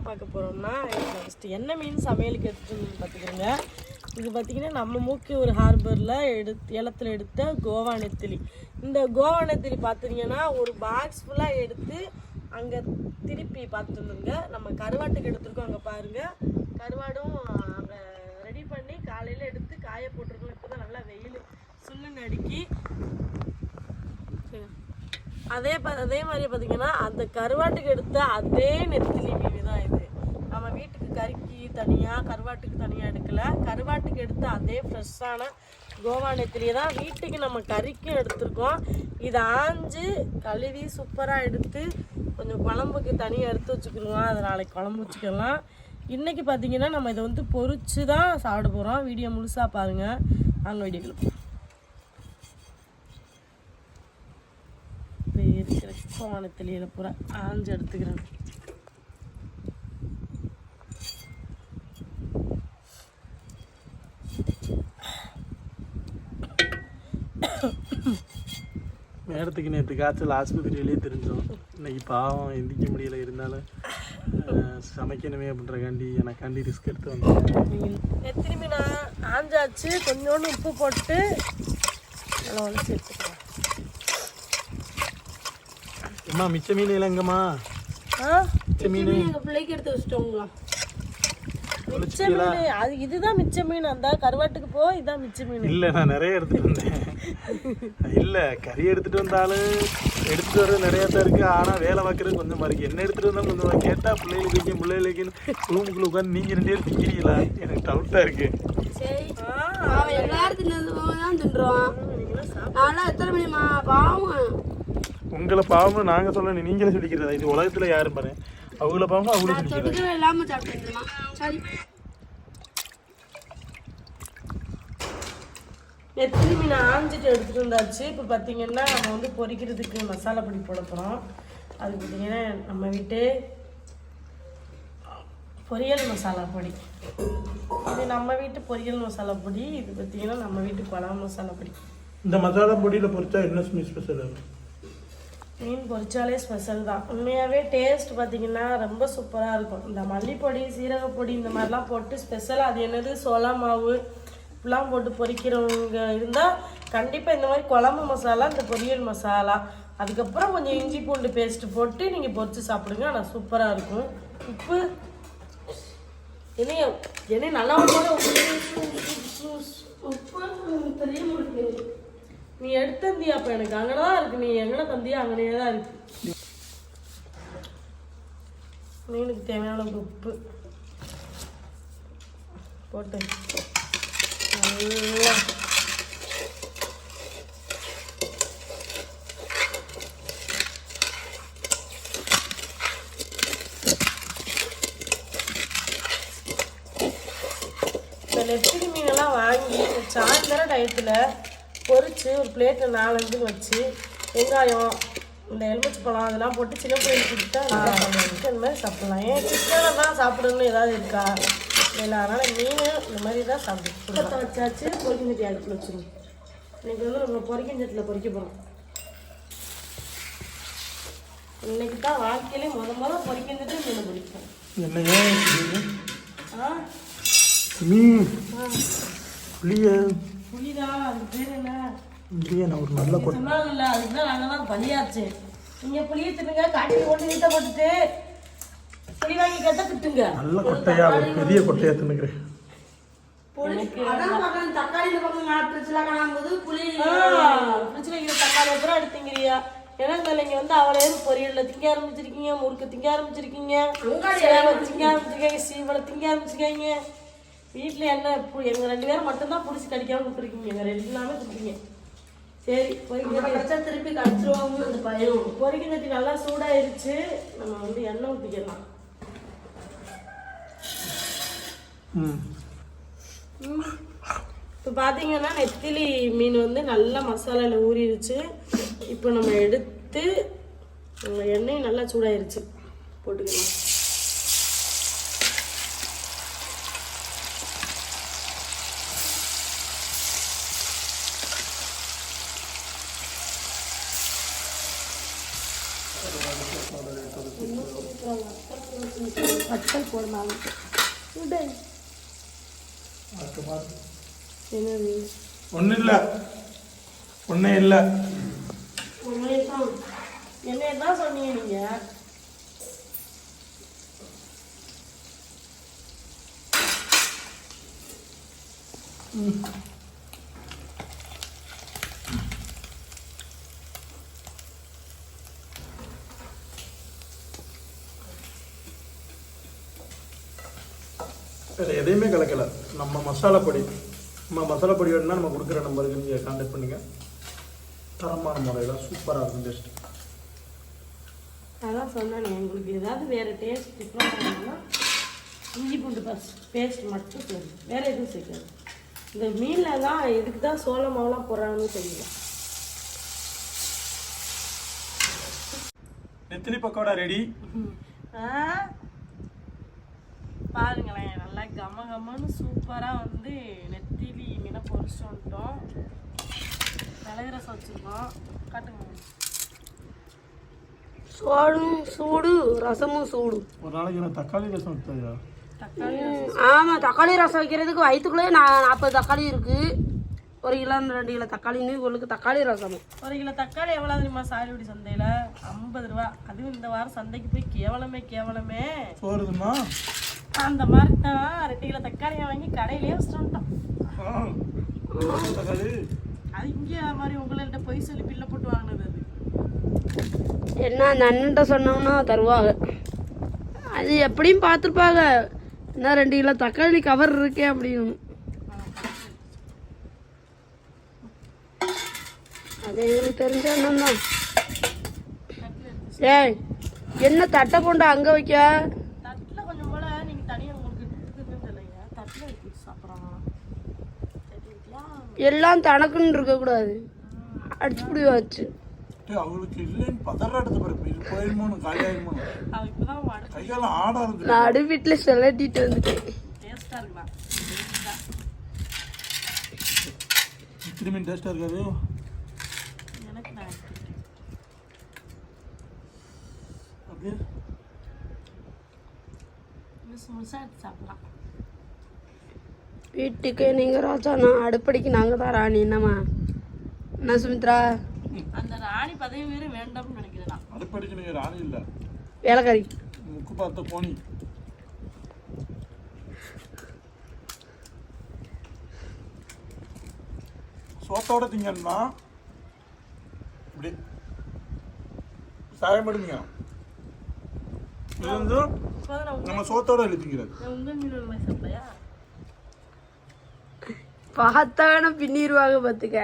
பார்க்க போகிறோம்னா ஃபஸ்ட்டு என்ன மீன் சமையலுக்கு எடுத்துட்டு பார்த்துக்கிறோங்க. இது பார்த்திங்கன்னா நம்ம மூக்கியூர் ஹார்பரில் ஏலத்தில் எடுத்த கோவா நெத்திலி. இந்த கோவா நெத்திலி பார்த்திங்கன்னா ஒரு பாக்ஸ் ஃபுல்லாக எடுத்து அங்கே திருப்பி பார்த்துருந்துங்க. நம்ம கருவாட்டுக்கு எடுத்துருக்கோம். அங்கே பாருங்கள், கருவாடும் அங்கே ரெடி பண்ணி காலையில் எடுத்து காய போட்டிருக்கோம். இப்போ தான் நல்லா வெயில் சுள்ளுன்னு அடிக்கி. அதே மாதிரி பார்த்திங்கன்னா அந்த கருவாட்டுக்கு எடுத்த அதே நெத்திலி மீன் தான் இது. நம்ம வீட்டுக்கு கறிக்கு தனியாக கருவாட்டுக்கு தனியாக எடுக்கலை. கருவாட்டுக்கு எடுத்த அதே ஃப்ரெஷ்ஷான கோவா நெத்திலியை தான் வீட்டுக்கு நம்ம கறிக்கும் எடுத்துருக்கோம். இதை ஆஞ்சு கழுவி சூப்பராக எடுத்து கொஞ்சம் குழம்புக்கு தனியாக எடுத்து வச்சுக்கிடுவோம். அதை நாளைக்கு குழம்பு வச்சுக்கலாம். இன்றைக்கி பார்த்திங்கன்னா நம்ம இதை வந்து பொரிச்சு தான் சாப்பிட போகிறோம். வீடியோ முழுசாக பாருங்கள். வாங்க வீடியோக்குள்ள இருக்கிற கோவா நெத்திலியில் பூரா ஆஞ்சு எடுத்துக்கிறேன். மேடத்துக்கு நேற்று காய்ச்சல் ஆஸ்பத்திரியிலேயே தெரிஞ்சோம். இன்னைக்கு பாவம் எந்திக்க முடியல, இருந்தாலும் சமைக்கணுமே அப்படின்றக்காண்டி எனக்காண்டி ரிஸ்க் எடுத்து வந்தேன். நெத்திலி மீன் ஆஞ்சாச்சு. கொஞ்சோண்டு உப்பு போட்டு நல்லா உடச்சி எடுத்துக்கலாம். அம்மா மிச்ச மீன் இல்லைங்கம்மா, மிச்ச மீன் எங்கள் பிள்ளைக்கு எடுத்து வச்சுட்டோங்களா? மிச்ச மீன் அது இதுதான் மிச்ச மீன். அந்த கருவாட்டுக்கு போ இதான் மிச்ச மீன். இல்லை, நான் நிறைய எடுத்துகிட்டு வந்தேன். இல்லை, கறி எடுத்துகிட்டு வந்தாலும் எடுத்துகிட்டு வர்றது நிறையா தான் இருக்குது. ஆனால் வேலை பார்க்குறது கொஞ்சம் மாதிரி என்ன எடுத்துகிட்டு வந்தாலும் கொஞ்சம் கேட்டால் பிள்ளைகளுக்கு ரூமுக்குள்ள உட்காந்து நீங்கள் 2 பேரும் திங்கிறீங்களா? எனக்கு டவுட்டாக இருக்குது. சரி, எல்லாரும் தின்னதான் தின்றோம். நான்லாம் எத்தனை மணிமா பாவம். உங்களை பாவம் நாங்கள் சொல்லணும், நீங்களே சொல்லிக்கிறதா? இது உலகத்தில் யாரும் பாரு, அவங்கள பாவம் அவங்களே சொல்லிக்கிறதா? இல்லாமல் சாப்பிட்டுமா? சரி, நெத்திலி மீன் ஆஞ்சிட்டு எடுத்துகிட்டு வந்தாச்சு. இப்போ பார்த்தீங்கன்னா நம்ம வந்து பொரிக்கிறதுக்கு மசாலா பொடி போட போகிறோம். அது பார்த்தீங்கன்னா நம்ம வீட்டு பொரியல் மசாலா பொடி. இது நம்ம வீட்டு பொரியல் மசாலா பொடி. இது பார்த்தீங்கன்னா நம்ம வீட்டு குழம்பு மசாலா பொடி. இந்த மசாலா பொடியில் பொரிச்சா என்ன ஸ்பெஷல்? மீன் பொரிச்சாலே ஸ்பெஷல் தான். உண்மையாகவே டேஸ்ட் பார்த்திங்கன்னா ரொம்ப சூப்பராக இருக்கும். இந்த மல்லிப்பொடி சீரகப்பொடி இந்த மாதிரிலாம் போட்டு ஸ்பெஷலாக அது என்னது சோளா மாவு இப்படிலாம் போட்டு பொரிக்கிறவங்க இருந்தால் கண்டிப்பாக இந்த மாதிரி குழம்பு மசாலா, இந்த பொரியல் மசாலா, அதுக்கப்புறம் கொஞ்சம் இஞ்சி பூண்டு பேஸ்ட்டு போட்டு நீங்கள் பொரித்து சாப்பிடுங்க. ஆனால் சூப்பராக இருக்கும். உப்பு என்ன நல்லா உப்பு தெரிய முடியும். நீ எடுத்தந்தியா? அப்போ எனக்கு அங்கே தான் இருக்குது. நீ எங்கே தந்தியா? அங்கேயே தான் இருக்குது. மீனுக்கு தேவையான உப்பு போட்டு நல்லா இந்த நெத்திலி மீனெல்லாம் வாங்கி சாயந்தரம் டயத்தில் பொரிச்சு ஒரு பிளேட்டில் 4-5 வச்சு வெங்காயம் இந்த எலுமிச்சை பழம் அதெல்லாம் போட்டு சின்ன பிள்ளைங்க கொடுத்தா அந்த மாதிரி சாப்பிடலாம். ஏன் சிக்கனை தான் சாப்பிடணும்னு ஏதாவது இருக்கா? இல்லை, அதனால் மீன் இந்த மாதிரி தான் சாப்பிட்டு வச்சாச்சு. பொரிக்கஞ்சட்டி அடுப்பில் வச்சுருவோம். இன்றைக்கி வந்து நம்ம பொரிக்கஞ்சட்டியில் பொரிக்க போகிறோம். இன்னைக்கு தான் வாழ்க்கையிலே முதல் பொரிக்கஞ்சட்டி மீன் பொரிப்போம். புளிதா? அது பேர் என்ன? நான் ஒரு நல்ல சொன்னாங்கல்ல, அதுக்கு தான் நாங்கள் தான் பலியாச்சு. நீங்கள் புளியை தின்னுங்க, காட்டில் கொண்டு வீட்டை போட்டுட்டு புளி வாங்கி கேட்டா திட்டுங்க. நல்ல கொட்டையா, ஒரு பெரிய கொட்டையா தின்னுக்கிறேன். தக்காளி ஃப்ரிட்ஜில் காணும்போது புளி ஃப்ரிட்ஜில் வைக்கிற தக்காளி அப்புறம் எடுத்துங்கிறியா? ஏன்னா இங்கே வந்து அவளே பொரியலில் திங்க ஆரம்பிச்சிருக்கீங்க, முறுக்கு திங்க ஆரம்பிச்சிருக்கீங்க, சேவை திங்க ஆரம்பிச்சிருக்கீங்க, சீவலை திங்க ஆரம்பிச்சிருக்கீங்க. வீட்டில் என்ன எங்கள் 2 பேரும் மட்டும்தான் பிடிச்சி கடிக்காமல் கொடுத்துருக்கீங்க. வேறு எல்லாமே கொடுப்பீங்க. சரி, பொரிக்கச்சா திருப்பி கடிச்சிருவாங்க அந்த பயம். பொரிக்கஞ்சட்டி நல்லா சூடாயிருச்சு. நம்ம வந்து எண்ணெய் ஊற்றிக்கலாம். இப்போ பார்த்தீங்கன்னா நெத்திலி மீன் வந்து நல்லா மசாலாவில் ஊறிடுச்சு. இப்போ நம்ம எடுத்து எண்ணெய் நல்லா சூடாயிருச்சு போட்டுக்கலாம். வத்தல் போடலாம் என்னது ஒன்றும் இல்லை ஒன்றே இல்லை என்ன தான் சொன்னீங்க நீங்க வேறு எதையுமே கலக்கலை. நம்ம மசாலா பொடி வேணும்னா நம்ம கொடுக்குற நம்பருக்கு நீங்கள் கான்டாக்ட் பண்ணுங்கள். தரமான முறையில் சூப்பராக இருக்கும் டேஸ்ட். அதான் சொன்னேன் உங்களுக்கு ஏதாவது வேறு டேஸ்ட் டிஃப்ரெண்ட் ஆகணும்னா இஞ்சி பூண்டு பேஸ்ட் மட்டும் சேர்ந்து வேறு எதுவும் சேர்க்காது. இந்த மீனில் தான் இதுக்கு தான் சோள மாவுலாம் போடுறாங்கன்னு தெரியல. நெத்திலி பக்கோடா ரெடி. பாருங்களேன் நல்லா கம்மன்னு சூப்பராக வந்து நெத்திலி மீனை பொரிச்சு வந்துட்டோம். மிளகு ரசம் வச்சுருக்கோம். காட்டுங்க. சோளும் சூடு ரசமும் சூடு. ஒரு நாளைக்கு நான் தக்காளி ரசம் வைப்பேன். தக்காளி ஆமாம், தக்காளி ரசம் வைக்கிறதுக்கு வயிற்றுக்குள்ளே 40 தக்காளி இருக்குது. 1 கிலோ 2 கிலோ தக்காளின்னு உங்களுக்கு தக்காளி ரசமும். 1 கிலோ தக்காளி எவ்வளோ தெரியுமா சாலிகுடி சந்தையில்? 50 ரூபா. அதுவும் இந்த வாரம் சந்தைக்கு போய் கேவலமே சோறுதுமா அந்த மாதிரி தான் 2 கிலோ தக்காளியை வாங்கி கடையிலேயே வச்சுட்டு வந்துட்டோம். தக்காளி அது இங்கே மாதிரி உங்கள்கிட்ட பொய் சொல்லி பில்லை போட்டு வாங்கினது. அது என்ன அந்த அண்ணன்ட்ட சொன்னோம்னா தருவாங்க. அது எப்படியும் பார்த்துருப்பாங்க. என்ன 2 கிலோ தக்காளி கவர் இருக்கே அப்படின்னு. அது எங்களுக்கு தெரிஞ்ச அண்ணன் தான். ஏய் என்ன தட்டை கொண்டு அங்கே வைக்க? தட்டில் கொஞ்சம் போல நீங்கள் தனியாக உங்களுக்கு இருக்குதுன்னு சொல்லுங்க. தட்டில் வச்சு சாப்பிட்றாங்க. எல்லாம் தனக்குன்னு இருக்கக்கூடாது. அடிச்சுப்படி வச்சு அவங்களுக்கு இல்லைன்னு பதற எடுத்து பாரு. போயிருமோன்னு காலியாயிருமோ அவள் இப்போ தான் கையெல்லாம் ஆட இருக்கு. நான் அடு வீட்டில் சொல்லட்டிட்டு வந்துட்டேன். டேஸ்ட்டாக இருக்குண்ணா. திரும்பி டேஸ்ட்டாக இருக்காது. எனக்கு நான் அப்படியே முழுசாக எடுத்து சாப்பிடலாம். வீட்டுக்கு நீங்கள் ராஜாண்ணா, அடுப்படிக்கு நாங்கள் தான் ராணி. என்னம்மா என்ன சுமித்ரா? அந்த ராணி பதவி வேறு வேண்டாம்னு நினைக்கிறேன் நான். அடுப்படிக்கு நீங்கள் ராணி இல்லை, வேலைக்காரி. முக்கு பார்த்த போனி. சோத்தோட திங்கன்னா இப்படி சாயம் பண்ணுங்க. இது வந்து நம்ம சோத்தோட எழுதிங்கிறது. உங்கள் மீன் மாதிரி சாப்பிட்லையா? பார்த்தான பின்னிடுவாங்க பார்த்துக்க.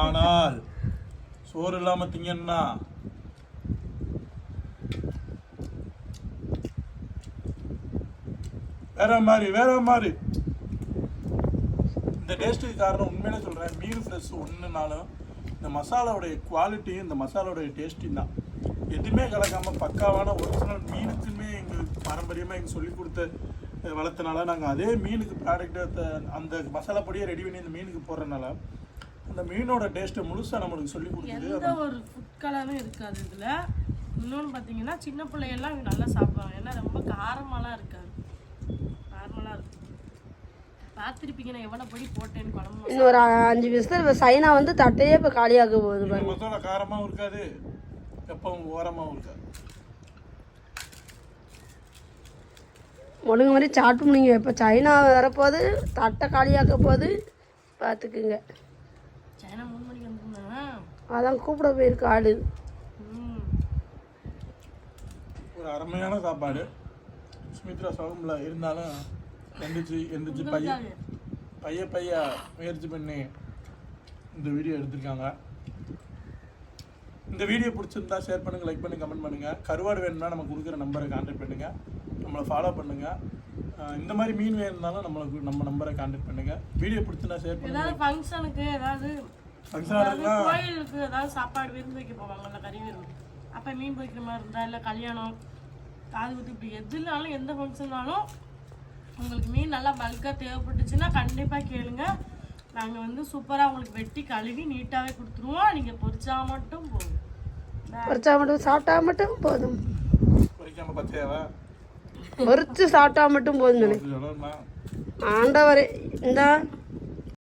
ஆனால் சோறு இல்லாம திங்கன்னா வேற மாதிரி. இந்த டேஸ்ட்டுக்கு காரணம் உண்மையிலே சொல்றேன், மீன் ஃப்ரெஷ் ஒன்றுனாலும் இந்த மசாலாவுடைய குவாலிட்டியும் இந்த மசாலாவுடைய டேஸ்ட்டும் தான். எதுவுமே கலக்காம பக்காவான ஒரிஜினல் மீனுக்குமே எங்களுக்கு பாரம்பரியமாக எங்களுக்கு சொல்லி கொடுத்த வளர்த்தனால நாங்கள் அதே மீனுக்கு ப்ராடக்ட்டை அந்த மசாலா பொடியை ரெடி பண்ணி அந்த மீனுக்கு போடுறதுனால அந்த மீனோட டேஸ்ட்டை முழுசாக நம்மளுக்கு சொல்லி கொடுக்குது. எந்த ஒரு ஃபுட் கலரும் இருக்காது இதில். இன்னொன்று பார்த்தீங்கன்னா சின்ன பிள்ளையெல்லாம் நல்லா சாப்பிடுவாங்க. ஏன்னா ரொம்ப காரமாலாம் இருக்காது, நார்மலாக இருக்கும். பார்த்துருப்பீங்க நான் எவ்வளோ பொடி போட்டேன்னு குழம்பு. இன்னும் ஒரு 5 நிமிஷத்துல சைனா வந்து தட்டையே இப்போ காலியாக்க போகுது பாருங்க. மசாலா காரமாகவும் இருக்காது, எப்பவும் ஓரமாகவும் இருக்காது. ஒழுங்கு மாதிரி சாப்பிட்டு முடிங்க. இப்போ சைனா வரப்போது, தட்டை காலியாக்க போது பார்த்துக்குங்க. சைனா 3 மணிக்கு வந்துருந்தா அதான் கூப்பிட போயிருக்கு ஆடு. ஒரு அருமையான சாப்பாடு. சுமித்ரா சவும்ல இருந்தாலும் எந்திரிச்சு பைய முயற்சி பண்ணி இந்த வீடியோ எடுத்திருக்காங்க. இந்த வீடியோ பிடிச்சிருந்தா ஷேர் பண்ணுங்கள், லைக் பண்ணுங்கள், கமெண்ட் பண்ணுங்கள். கருவாடு வேணும்னா நம்ம கொடுக்குற நம்பரை கான்டாக்ட் பண்ணுங்கள், நம்மளை ஃபாலோ பண்ணுங்கள். இந்த மாதிரி மீன் வேணும்னாலும் நம்ம நம்பரை கான்டாக்ட் பண்ணுங்கள். வீடியோ பிடிச்சிருந்தா ஷேர் பண்ணுங்கள். ஏதாவது ஃபங்க்ஷனுக்கு கோயிலுக்கு ஏதாவது சாப்பாடு விருந்து வைக்க போவாங்கல்ல, கறி விருந்து, அப்போ மீன் பொரிக்கிற மாதிரி இருந்தால், இல்லை கல்யாணம், காது குத்து, இப்படி எதுனாலும் எந்த ஃபங்க்ஷன்னாலும் உங்களுக்கு மீன் நல்லா பல்காக தேவைப்பட்டுச்சுன்னா கண்டிப்பாக கேளுங்க. நாங்கள் வந்து சூப்பராக உங்களுக்கு வெட்டி கழுவி நீட்டாகவே கொடுத்துருவோம். நீங்கள் பொரிச்சா மட்டும் போதும். சாப்பிட்டா மட்டும் போதும். தேவை பொரிச்சு சாப்பிட்டா மட்டும் போதும் தானே. சொல்லணும்னா ஆண்டவரே இந்த